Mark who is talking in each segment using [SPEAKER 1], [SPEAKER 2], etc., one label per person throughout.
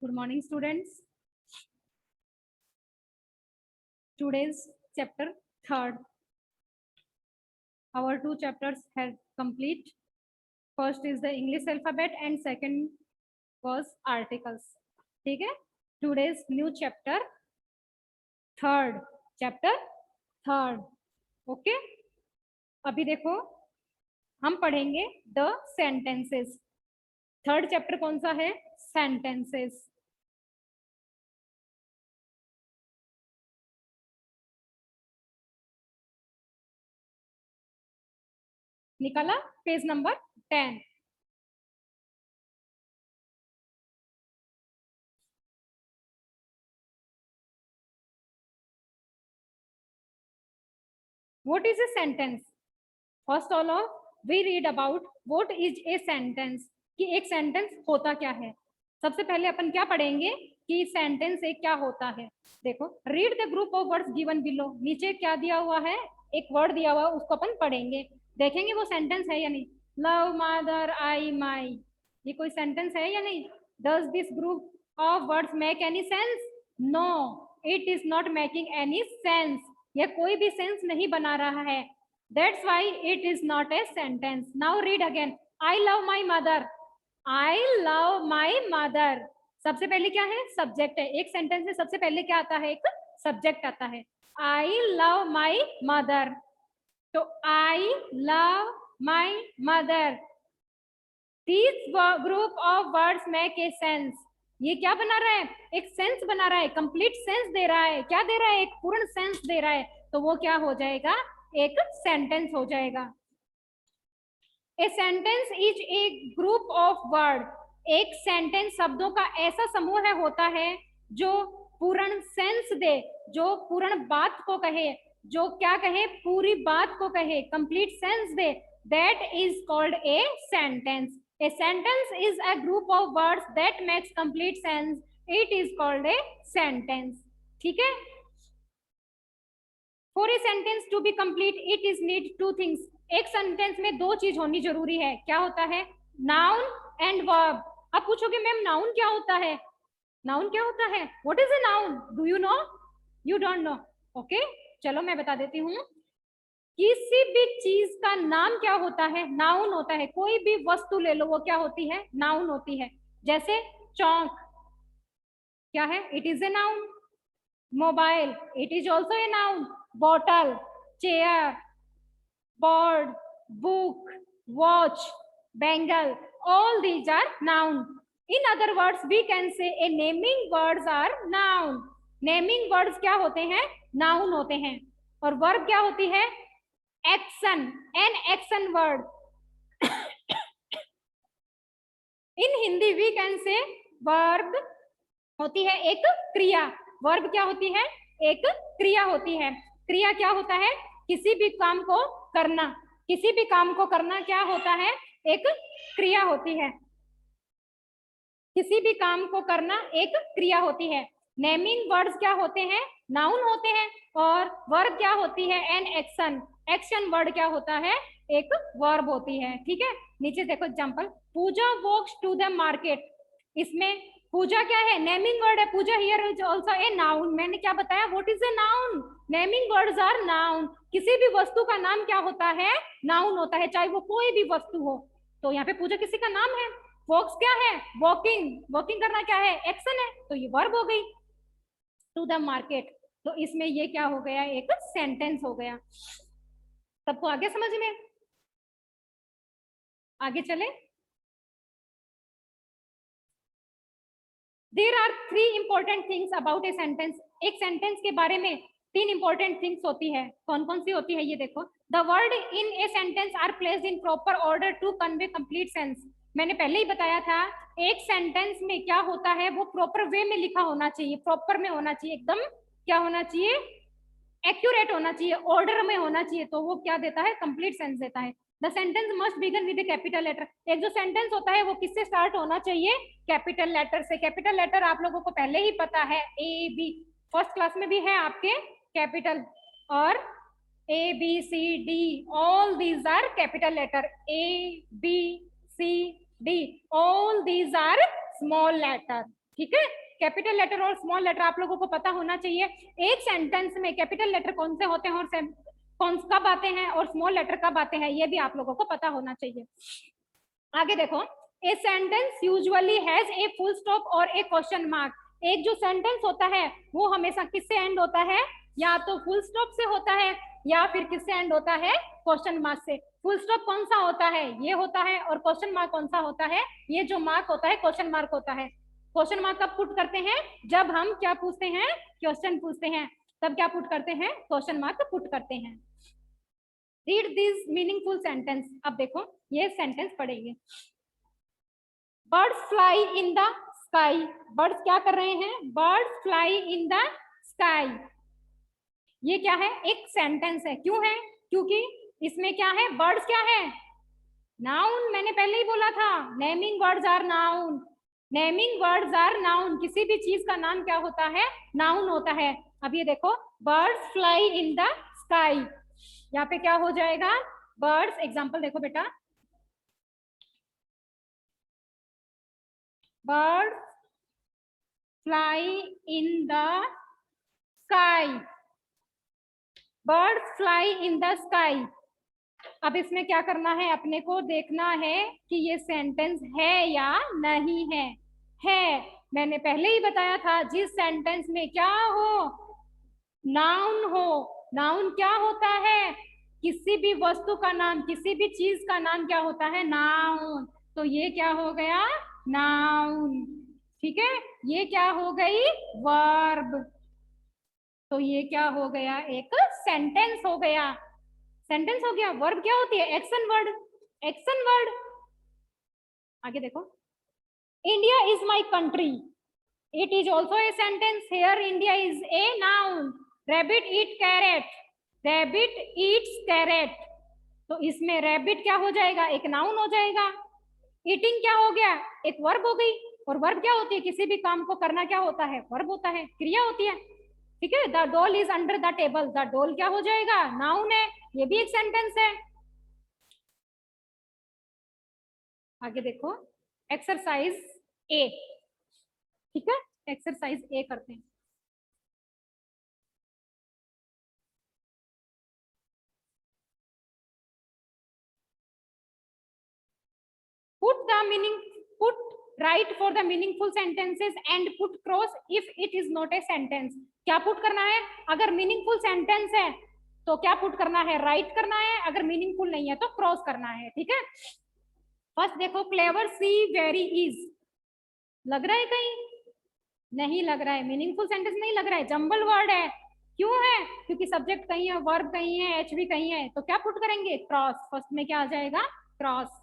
[SPEAKER 1] Good morning, students. Today's chapter 3rd. Our two chapters have complete. First is the English alphabet and second was articles. ठीक है? Today's new chapter 3rd. Chapter 3rd. Okay? अभी देखो हम पढ़ेंगे the sentences. Third chapter कौन सा है? Sentences. निकाला page number 10. What is a sentence? First of all, we read about what is a sentence. कि एक सेंटेंस होता क्या है. सबसे पहले अपन क्या पढ़ेंगे कि सेंटेंस एक क्या होता है. देखो, read the group of words given below. नीचे क्या दिया हुआ है? एक वर्ड दिया हुआ है, उसको अपन पढ़ेंगे, देखेंगे वो सेंटेंस है या नहीं. लव मदर आई माई, ये कोई सेंटेंस है या नहीं? Does this group of words make any sense? No, it is not making any sense. ये कोई भी सेंस नहीं बना रहा है. That's why it is not a sentence. Now read again. I love my mother. I love my mother. सबसे पहले क्या है? सब्जेक्ट है. एक सेंटेंस में सबसे पहले क्या आता है? एक सब्जेक्ट आता है. I love my mother. तो I love my mother. These group of words make a sense. ये क्या बना रहा है? एक सेंस बना रहा है, कंप्लीट सेंस दे रहा है. क्या दे रहा है? एक पूर्ण सेंस दे रहा है. तो वो क्या हो जाएगा? एक सेंटेंस हो जाएगा. ए sentence is a group of word. एक सेंटेंस शब्दों का ऐसा समूह है होता है जो पूर्ण सेंस दे, जो पूर्ण बात को कहे, जो क्या कहे? पूरी बात को कहे, complete sense they. That is called a sentence. A sentence is a group of words that makes complete sense. It is called a sentence. ठीक है? For a sentence to be complete, it is need two things. एक sentence में दो चीज होनी जरूरी है. क्या होता है? Noun and verb. अब पूछोगे मैम नाउन क्या होता है? नाउन क्या होता है? What is a noun? Do you know? You don't know. Okay, चलो मैं बता देती हूँ. किसी भी चीज का नाम क्या होता है? नाउन होता है. कोई भी वस्तु ले लो, वो क्या होती है? नाउन होती है. जैसे चौक क्या है? It is a noun. Mobile, it is also a noun. bottle, chair, board, book, watch, bangle, all these are noun. In other words, we can say a naming words are noun. Naming words क्या होते हैं? noun होते हैं. और verb क्या होती है? action, an action word. In Hindi we can say verb होती है एक क्रिया. verb क्या होती है? एक क्रिया होती है. क्रिया क्या होता है? किसी भी काम को करना. किसी भी काम को करना क्या होता है? एक क्रिया होती है. किसी भी काम को करना एक क्रिया होती है. नेमिंग वर्ड्स क्या होते हैं? नाउन होते हैं. और वर्ब क्या होती है? An action. एक्शन वर्ड क्या होता है? एक वर्ब होती है. ठीक है? नीचे देखो example. Pooja walks to the market. इसमें पूजा क्या है? नेमिंग वर्ड है. Pooja here is also a noun. मैंने क्या बताया? What is a noun? Naming words are noun. किसी भी वस्तु का नाम क्या होता है? नाउन होता है, चाहे वो कोई भी वस्तु हो. तो यहाँ पे पूजा किसी का नाम है. वॉक्स क्या है? वॉकिंग. वॉकिंग करना क्या है? एक्शन है. तो ये वर्ब हो गई. To the market. तो इसमें ये क्या हो गया? एक सेंटेंस हो गया. सबको आगे समझ में? आगे चले. There are three important things about a sentence. एक सेंटेंस के बारे में तीन इंपॉर्टेंट थिंग्स होती है. कौन कौन सी होती है? ये देखो. The word in a sentence are placed in proper order to convey complete sense. मैंने पहले ही बताया था, एक सेंटेंस में क्या होता है? वो प्रॉपर वे में लिखा होना चाहिए, प्रॉपर में होना चाहिए, एकदम क्या होना चाहिए? एक्यूरेट होना चाहिए, ऑर्डर में होना चाहिए. तो वो क्या देता है? कंप्लीट सेंस देता है. The sentence must begin with capital letter. एक जो सेंटेंस होता है वो किससे स्टार्ट होना चाहिए? कैपिटल लेटर से. कैपिटल लेटर आप लोगों को पहले ही पता है. ए बी फर्स्ट क्लास में भी है आपके कैपिटल. और A B C D all these are capital letter. A B C D all these are small letter. ठीक है, कैपिटल लेटर और स्मॉल लेटर आप लोगों को पता होना चाहिए। एक सेंटेंस में कैपिटल लेटर कौन से होते हैं और कौन कब आते हैं और स्मॉल लेटर कब आते हैं, ये भी आप लोगों को पता होना चाहिए। आगे देखो, a sentence usually has a full stop और ए क्वेश्चन मार्क। एक जो सेंटेंस होता है वो हमेशा किससे एंड होता है, या तो फुल स्टॉप से होता है या फिर किससे एंड होता है, क्वेश्चन मार्क से। फुल स्टॉप कौन सा होता है, ये होता है, और क्वेश्चन मार्क कौन सा होता है, ये जो मार्क होता है क्वेश्चन मार्क होता है। क्वेश्चन मार्क कब पुट करते हैं, जब हम क्या पूछते हैं, क्वेश्चन पूछते हैं, तब क्या पुट करते हैं, क्वेश्चन मार्क पुट करते हैं। Read this meaningful sentence. अब देखो ये सेंटेंस पढ़ेंगे। Birds fly in the sky. Birds क्या कर रहे हैं, birds fly in the sky. ये क्या है, एक सेंटेंस है। क्यों है, क्योंकि इसमें क्या है, बर्ड्स क्या है, नाउन। मैंने पहले ही बोला था, naming words are noun. Naming words are noun. किसी भी चीज का नाम क्या होता है, नाउन होता है। अब ये देखो, birds fly in the sky, यहाँ पे क्या हो जाएगा, बर्ड्स। एग्जाम्पल देखो बेटा, birds fly in the sky. Birds fly in the sky. अब इसमें क्या करना है, अपने को देखना है कि ये सेंटेंस है या नहीं है। है, मैंने पहले ही बताया था, जिस सेंटेंस में क्या हो, नाउन हो। नाउन क्या होता है, किसी भी वस्तु का नाम, किसी भी चीज का नाम क्या होता है, नाउन। तो ये क्या हो गया, नाउन। ठीक है, ये क्या हो गई, वर्ब। तो ये क्या हो गया, एक सेंटेंस हो गया। सेंटेंस हो गया। वर्ब क्या होती है, एक्शन वर्ड। Action word. आगे देखो, India is my country. It is also a sentence. Here India is a noun. Rabbit eat carrot. Rabbit eats carrot. तो इसमें रैबिट क्या हो जाएगा, एक नाउन हो जाएगा। ईटिंग क्या हो गया, एक वर्ब हो गई। और वर्ब क्या होती है, किसी भी काम को करना क्या होता है, वर्ब होता है, क्रिया होती है। ठीक है, the doll is under the table. The doll क्या हो जाएगा, नाउन है, ये भी एक सेंटेंस है। आगे देखो, एक्सरसाइज ए। ठीक है, एक्सरसाइज ए करते हैं। Put the meaning, put right for the meaningful sentences and put cross if it is not a sentence. क्या पुट करना है, अगर मीनिंगफुल सेंटेंस है तो क्या पुट करना है, राइट करना है, अगर मीनिंगफुल नहीं है तो क्रॉस करना है। ठीक है, फर्स्ट देखो, क्लेवर सी वेरी इज। लग रहा है कहीं, नहीं लग रहा है, मीनिंगफुल सेंटेंस नहीं लग रहा है, जंबल वर्ड है। क्यों है, क्योंकि सब्जेक्ट कहीं है, वर्ब कहीं है, एच भी कहीं है। तो क्या पुट करेंगे, क्रॉस। फर्स्ट में क्या आ जाएगा, क्रॉस।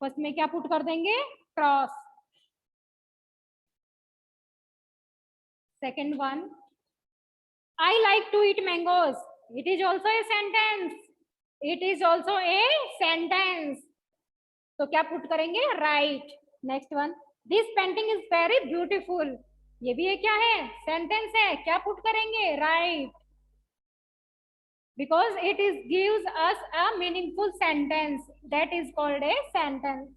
[SPEAKER 1] फर्स्ट में क्या पुट कर देंगे, cross. Second one, I like to eat mangoes. It is also a sentence. It is also a sentence. तो क्या पुट करेंगे, right. Next one, this painting is very beautiful. ये भी ये क्या है, सेंटेंस है, क्या पुट करेंगे, right. Because it is gives us a meaningful sentence, that is called a sentence.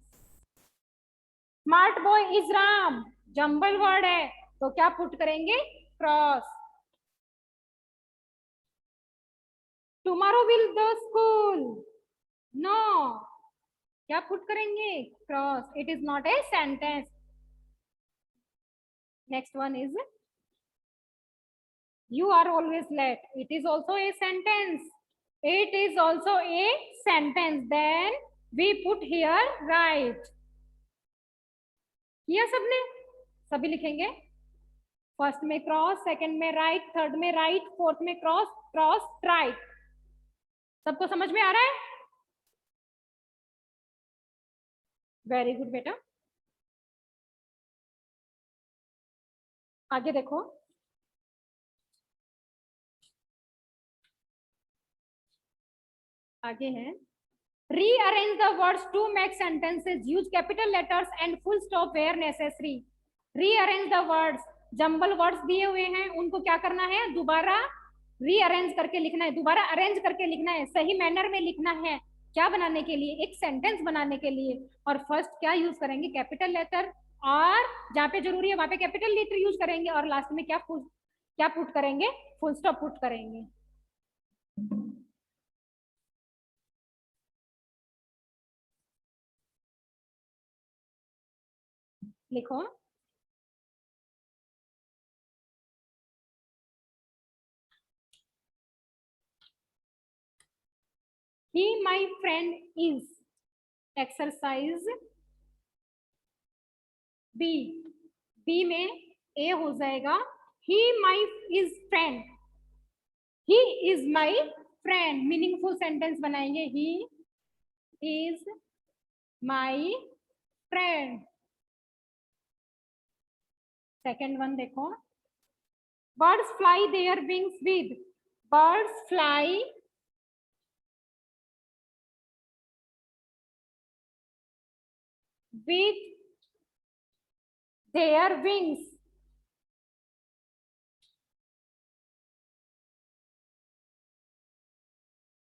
[SPEAKER 1] Smart boy is Ram, jumble word है, तो क्या पुट करेंगे, cross. Tomorrow will the school, no, क्या पुट करेंगे, cross. It is not a sentence. Next one is, you are always late. It is also a sentence. It is also a sentence. Then we put here right. किया सबने, सभी लिखेंगे। First में cross, second में right, third में right, fourth में cross, cross, right. सबको समझ में आ रहा है, वेरी गुड बेटा। आगे देखो, आगे है, rearrange the words to make sentences, use capital letters and full stop where necessary. rearrange the words, jumble words दिए हुए हैं, उनको क्या करना है, दोबारा रीअरेंज करके लिखना है, दोबारा अरेंज करके लिखना है, सही मैनर में लिखना है। क्या बनाने के लिए, एक सेंटेंस बनाने के लिए। और फर्स्ट क्या यूज करेंगे, कैपिटल लेटर, और जहाँ पे जरूरी है वहां पे कैपिटल लेटर यूज करेंगे और लास्ट में क्या पुट करेंगे, फुल स्टॉप पुट करेंगे। लिखो, he my friend is, exercise B, B में ए हो जाएगा, he my is friend, he is my friend, meaningful sentence बनाएंगे, he is my friend. Second one देखो, birds fly their wings with, birds fly with their wings,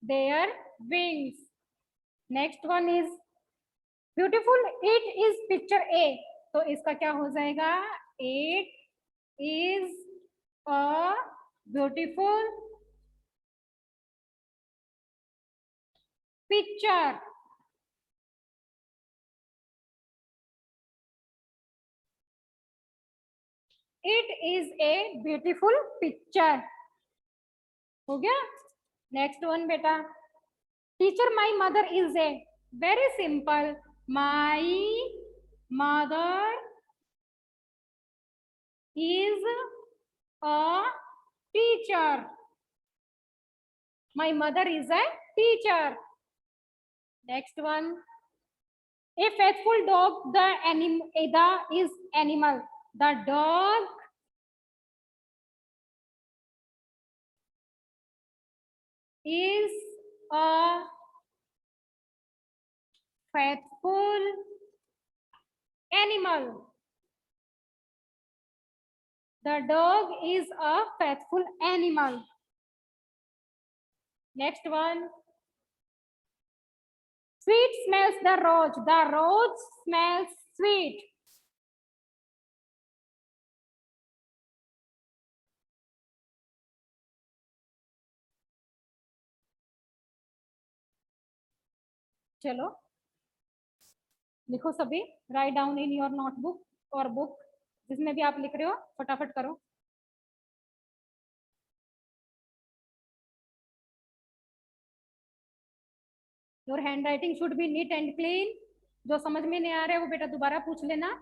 [SPEAKER 1] their wings। Next one is beautiful, it is picture A, तो इसका क्या हो जाएगा, it is a beautiful picture. It is a beautiful picture, हो गया। Next one बेटा, teacher my mother is a, very simple, my mother is a teacher, my mother is a teacher। Next one, a faithful dog, the is animal, the dog is a faithful animal, the dog is a faithful animal। Next one, sweet smells the rose smells sweet, चलो लिखो सभी, write down in your notebook और book, जिसमें भी आप लिख रहे हो फटाफट करो। Your hand writing should be neat and clean. जो समझ में नहीं आ रहा है वो बेटा दोबारा पूछ लेना।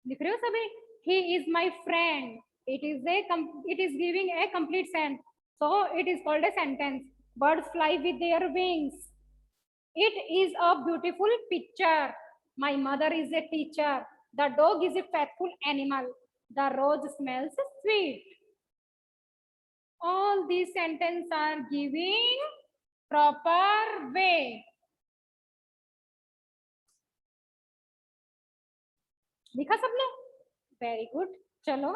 [SPEAKER 1] लिख रहे हो सभी, he is my friend, it is giving a complete sentence, so it is called a sentence। birds fly with their wings, it is a beautiful picture, my mother is a teacher, the dog is a faithful animal, the rose smells sweet। all these sentences are giving proper way। लिखा सबने, very good. चलो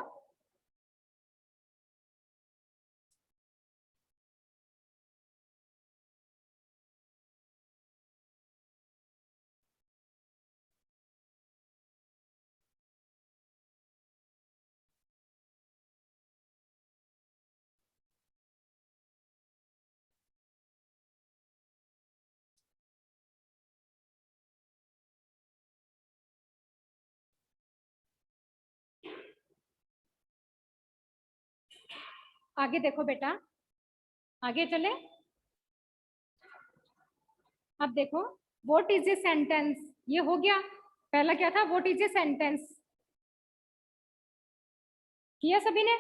[SPEAKER 1] आगे देखो बेटा, आगे चले। अब देखो, व्हाट इज ए सेंटेंस, ये हो गया। पहला क्या था, व्हाट इज ए सेंटेंस, किया सभी ने,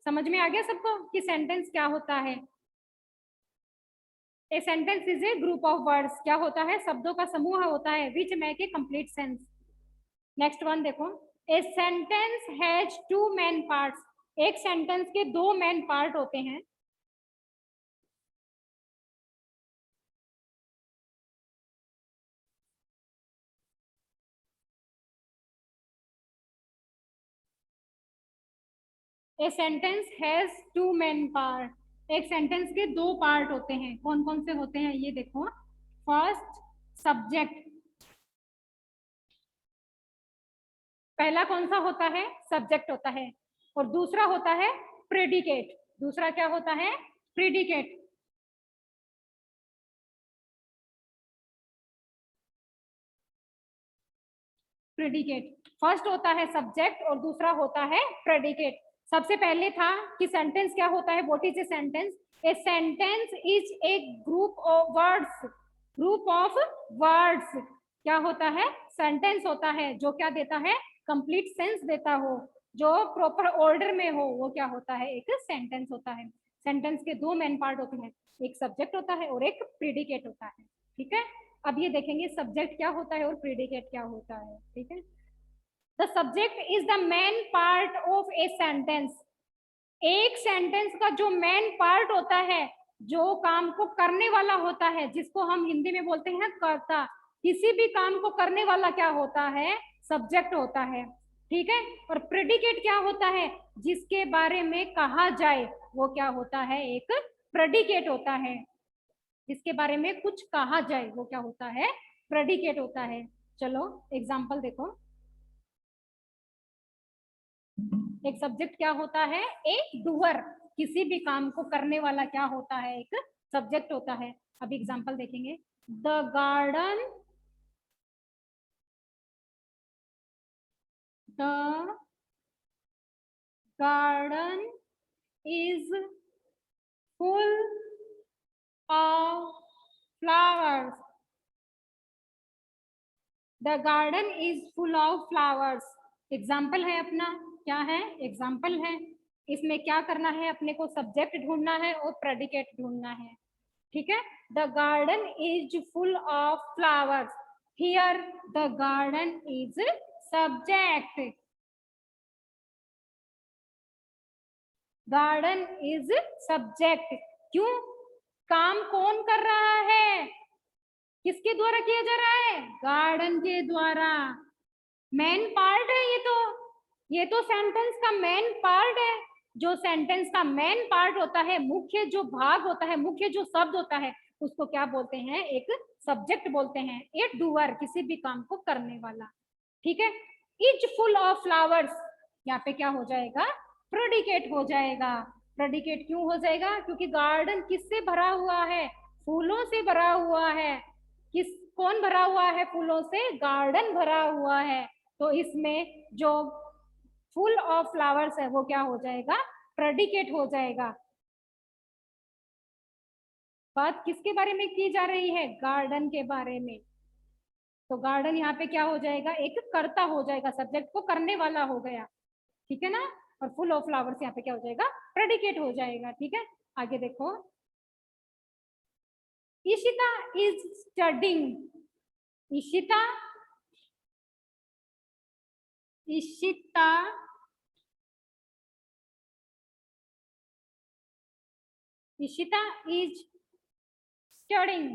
[SPEAKER 1] समझ में आ गया सबको कि सेंटेंस क्या होता है। A sentence is a group of words, क्या होता है, शब्दों का समूह होता है, which make a complete sense. Next one देखो, a sentence has two main parts, एक सेंटेंस के दो मेन पार्ट होते हैं। A sentence has two main part, एक सेंटेंस के दो पार्ट होते हैं। कौन कौन से होते हैं ये देखो। फर्स्ट, सब्जेक्ट, पहला कौन सा होता है, सब्जेक्ट होता है। और दूसरा होता है प्रेडिकेट, दूसरा क्या होता है, प्रेडिकेट। प्रेडिकेट, फर्स्ट होता है सब्जेक्ट और दूसरा होता है प्रेडिकेट। सबसे पहले था कि सेंटेंस क्या होता है, what is a sentence, A sentence is a group of words, group of words क्या होता है, सेंटेंस होता है जो क्या देता है, कंप्लीट सेंस देता हो, जो प्रॉपर ऑर्डर में हो, वो क्या होता है, एक सेंटेंस होता है। सेंटेंस के दो मेन पार्ट होते हैं, एक सब्जेक्ट होता है और एक प्रेडिकेट होता है। ठीक है, अब ये देखेंगे सब्जेक्ट क्या होता है और प्रेडिकेट क्या होता है। ठीक है, the subject is the main part of a sentence, एक सेंटेंस का जो मेन पार्ट होता है, जो काम को करने वाला होता है, जिसको हम हिंदी में बोलते हैं कर्ता, किसी भी काम को करने वाला क्या होता है, सब्जेक्ट होता है। ठीक है, और प्रेडिकेट क्या होता है, जिसके बारे में कहा जाए, वो क्या होता है, एक प्रेडिकेट होता है। जिसके बारे में कुछ कहा जाए वो क्या होता है, प्रेडिकेट होता है। चलो एग्जाम्पल देखो, एक सब्जेक्ट क्या होता है, एक डूअर, किसी भी काम को करने वाला क्या होता है, एक सब्जेक्ट होता है। अब एग्जाम्पल देखेंगे, the garden, the garden is full of flowers, the garden is full of flowers. Example है अपना, क्या है, एग्जाम्पल है। इसमें क्या करना है, अपने को सब्जेक्ट ढूंढना है और प्रेडिकेट ढूंढना है। ठीक है, the garden is full of flowers, here the garden is subject, garden is subject. क्यों, काम कौन कर रहा है, किसके द्वारा किया जा रहा है, गार्डन के द्वारा। मेन पार्ट है ये तो, ये तो सेंटेंस का मेन पार्ट है। जो सेंटेंस का मेन पार्ट होता है, मुख्य जो भाग होता है, मुख्य जो शब्द होता है, उसको क्या बोलते हैं, एक सब्जेक्ट बोलते हैं। ए डूअर, किसी भी काम को करने वाला। ठीक है, इज फुल ऑफ फ्लावर्स, यहाँ पे क्या हो जाएगा, प्रेडिकेट हो जाएगा। प्रेडिकेट क्यों हो जाएगा, क्योंकि गार्डन किससे भरा हुआ है, फूलों से भरा हुआ है। किस, कौन भरा हुआ है फूलों से, गार्डन भरा हुआ है। तो इसमें जो फुल ऑफ फ्लावर्स है वो क्या हो जाएगा, प्रेडिकेट हो जाएगा। बात किसके बारे में की जा रही है, गार्डन के बारे में। तो गार्डन यहाँ पे क्या हो जाएगा, एक कर्ता हो जाएगा, सब्जेक्ट को करने वाला हो गया। ठीक है ना, और फुल ऑफ फ्लावर्स यहाँ पे क्या हो जाएगा, प्रेडिकेट हो जाएगा। ठीक है, आगे देखो, Ishita is studying, Ishita, Ishita Ishita is studying,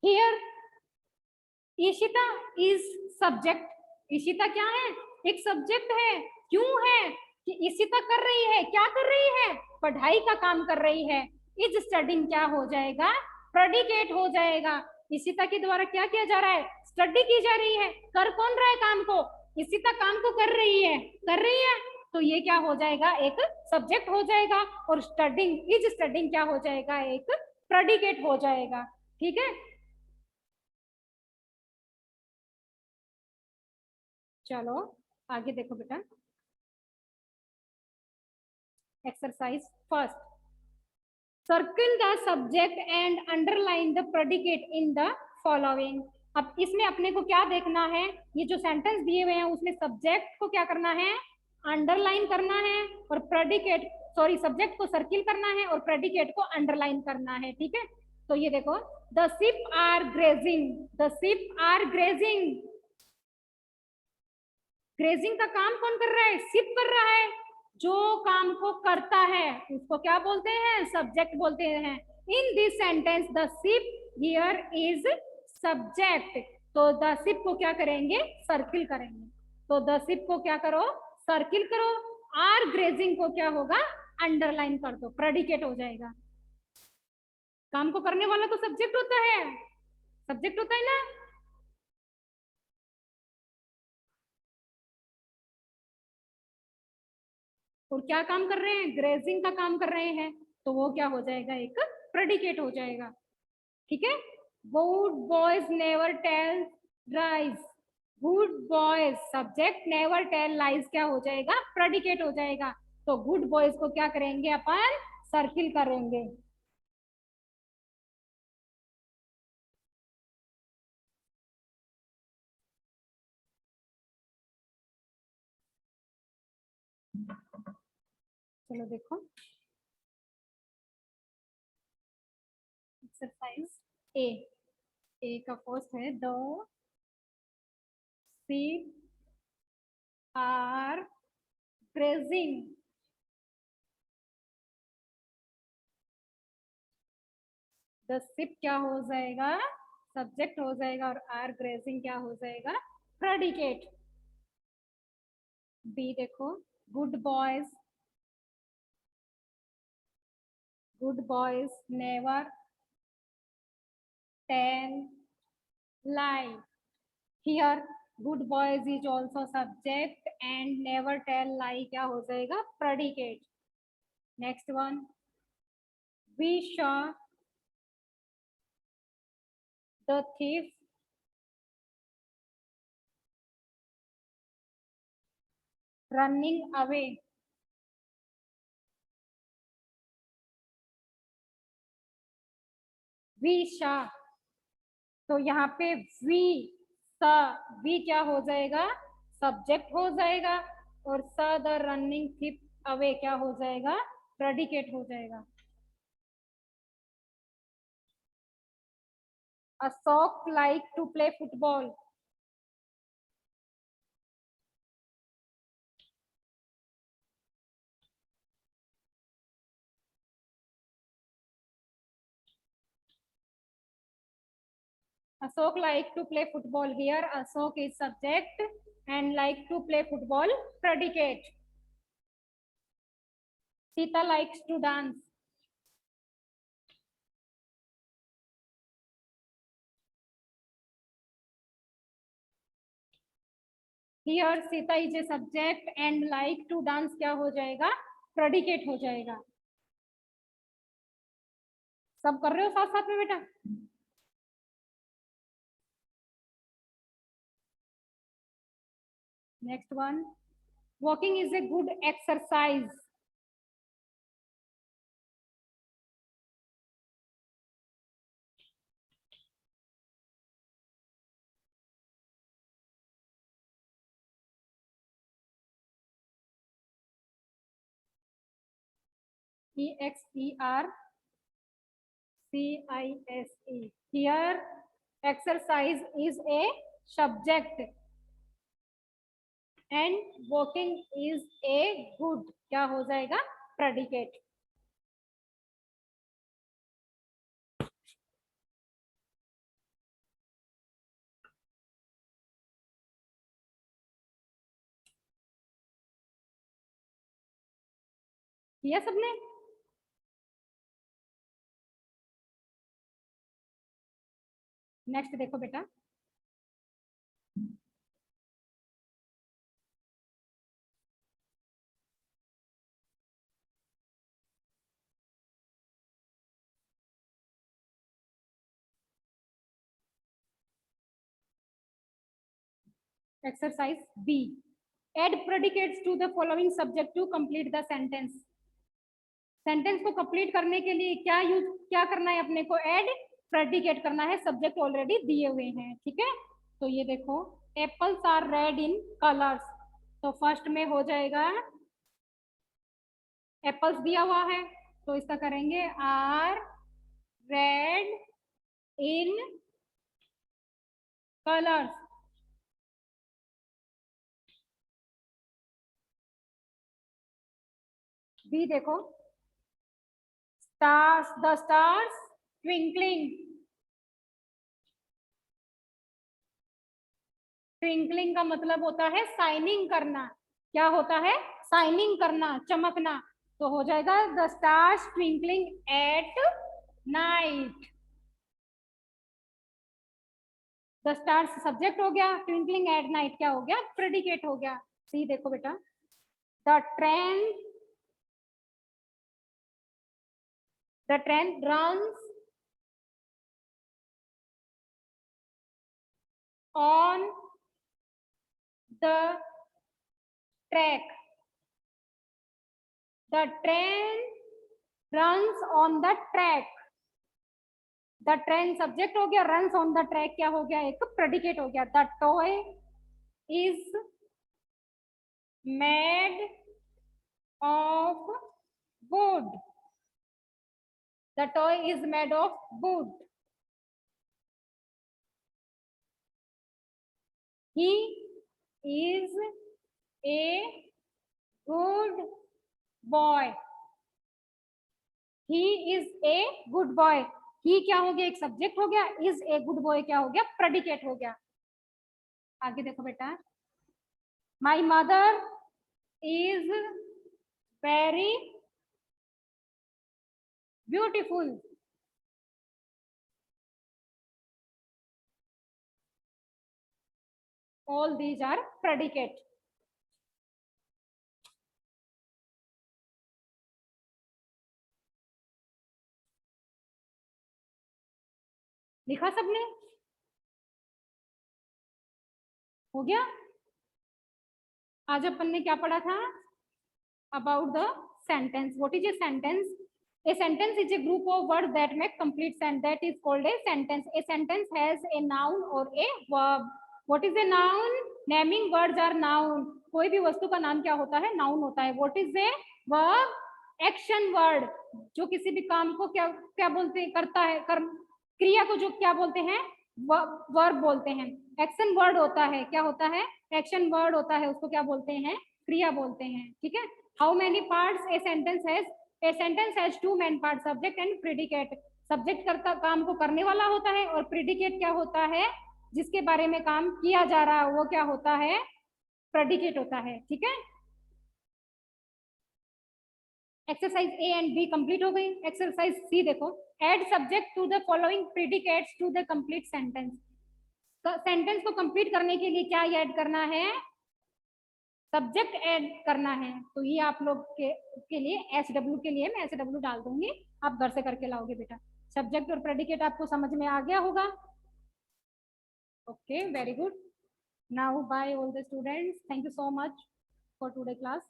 [SPEAKER 1] here Ishita is subject, Ishita क्या है, एक सब्जेक्ट है। क्यों है कि इशिता कर रही है, क्या कर रही है, पढ़ाई का काम कर रही है। इज स्टडिंग क्या हो जाएगा, प्रेडिकेट हो जाएगा। इशिता के द्वारा क्या किया जा रहा है, स्टडी की जा रही है। कर कौन रहा है काम को, इशिता काम को कर रही है, कर रही है। तो ये क्या हो जाएगा, एक सब्जेक्ट हो जाएगा। और स्टडिंग, इज स्टडिंग क्या हो जाएगा, एक प्रेडिकेट हो जाएगा। ठीक है, चलो आगे देखो बेटा, exercise first, circle the subject and underline the predicate in the following. अब इसमें अपने को क्या देखना है, ये जो सेंटेंस दिए हुए हैं उसमें सब्जेक्ट को क्या करना है, अंडरलाइन करना है, और प्रेडिकेट सॉरी सब्जेक्ट को सर्किल करना है और प्रेडिकेट को अंडरलाइन करना है। ठीक है, तो ये देखो, the ship are grazing, the ship are grazing, grazing का काम कौन कर रहा है, शिप कर रहा है। जो काम को करता है उसको क्या बोलते हैं, सब्जेक्ट बोलते हैं। In this sentence the ship here is subject, तो द शिप को क्या करेंगे, सर्किल करेंगे। तो द शिप को क्या करो, सर्किल करो, आर ग्रेजिंग को क्या होगा, अंडरलाइन कर दो, प्रेडिकेट हो जाएगा। काम को करने वाला तो सब्जेक्ट होता है, सब्जेक्ट होता है ना। और क्या काम कर रहे हैं, ग्रेजिंग का काम कर रहे हैं, तो वो क्या हो जाएगा, एक प्रेडिकेट हो जाएगा। ठीक है, good boys never tell lies, good boys subject, never tell lies क्या हो जाएगा, प्रेडिकेट हो जाएगा। तो गुड बॉयज को क्या करेंगे अपन, सर्किल करेंगे। चलो देखो, एक्सरसाइज ए, ए का फर्स्ट है, the sheep are grazing, the ship क्या हो जाएगा, सब्जेक्ट हो जाएगा, और आर ग्रेजिंग क्या हो जाएगा, प्रेडिकेट। बी देखो, good boys, good boys never tell lie, here good boys is also subject and never tell lie क्या हो जाएगा, predicate। next one, we saw the thief running away, we saw, तो यहाँ पे वी सा, वी क्या हो जाएगा, subject हो जाएगा, और स द रनिंग थिप अवे क्या हो जाएगा, प्रेडिकेट हो जाएगा। Ashok like to play football, Ashok like to play football, here Ashok is subject and like to play football predicate। Sita likes to dance, here Sita is a subject and like to dance क्या हो जाएगा, predicate हो जाएगा। सब कर रहे हो साथ साथ में बेटा। Next one, walking is a good exercise, EXERCISE, here exercise is a subject and walking is a good क्या हो जाएगा, प्रेडिकेट। किया सबने, नेक्स्ट देखो बेटा, exercise B, add predicates to the following subject to complete the sentence. Sentence को complete करने के लिए क्या करना है अपने को, एड प्रेडिकेट करना है, सब्जेक्ट ऑलरेडी दिए हुए हैं, ठीक है। तो ये देखो, apples are red in colours, तो फर्स्ट में हो जाएगा एप्पल्स दिया हुआ है तो इसका करेंगे are red in colours. B देखो, stars, the stars twinkling, twinkling का मतलब होता है शाइनिंग करना, क्या होता है, शाइनिंग करना, चमकना, तो हो जाएगा the stars twinkling at night. The stars subject हो गया, ट्विंकलिंग एट नाइट क्या हो गया, प्रेडिकेट हो गया। सी देखो बेटा, the train runs on the track, the train runs on the track, the train subject हो गया, रन्स ऑन द ट्रैक क्या हो गया, एक प्रेडिकेट हो गया। The toy is made of wood, the toy is made of wood. He is a good boy, he is a good boy, he क्या हो गया, एक सब्जेक्ट हो गया, इज ए गुड बॉय क्या हो गया, प्रेडिकेट हो गया। आगे देखो बेटा, माई mother is very beautiful, all these are predicate। लिखा सबने, हो गया। आज अपन ने क्या पढ़ा था, about the sentence. What is a sentence, a sentence is a group of words that make complete sentence, that is called a sentence। a sentence has a noun or a verb। what is a noun, naming words are noun, कोई भी वस्तु का नाम क्या होता है, noun होता है। what is a verb, action word, जो किसी भी काम को क्या क्या बोलते हैं, करता है, क्रिया को जो क्या बोलते हैं, वर्ब बोलते हैं। एक्शन वर्ड होता है, क्या होता है, एक्शन वर्ड होता है, उसको क्या बोलते हैं, क्रिया बोलते हैं, ठीक है। How many parts a sentence has, a sentence has two main part, subject and predicate. Subject करता काम को करने वाला होता है, और प्रेडिकेट क्या होता है, जिसके बारे में काम किया जा रहा है वो क्या होता है, प्रेडिकेट होता है, ठीक है। Exercise A and B complete हो गई। एक्सरसाइज सी देखो, add subject to the following predicates to the complete sentence. Sentence को कंप्लीट करने के लिए क्या ऐड करना है, सब्जेक्ट ऐड करना है। तो ये आप लोग के लिए SW के लिए मैं SW डाल दूंगी, आप घर से करके लाओगे बेटा। सब्जेक्ट और प्रेडिकेट आपको समझ में आ गया होगा, okay very good. Now bye all the students, thank you so much for today class.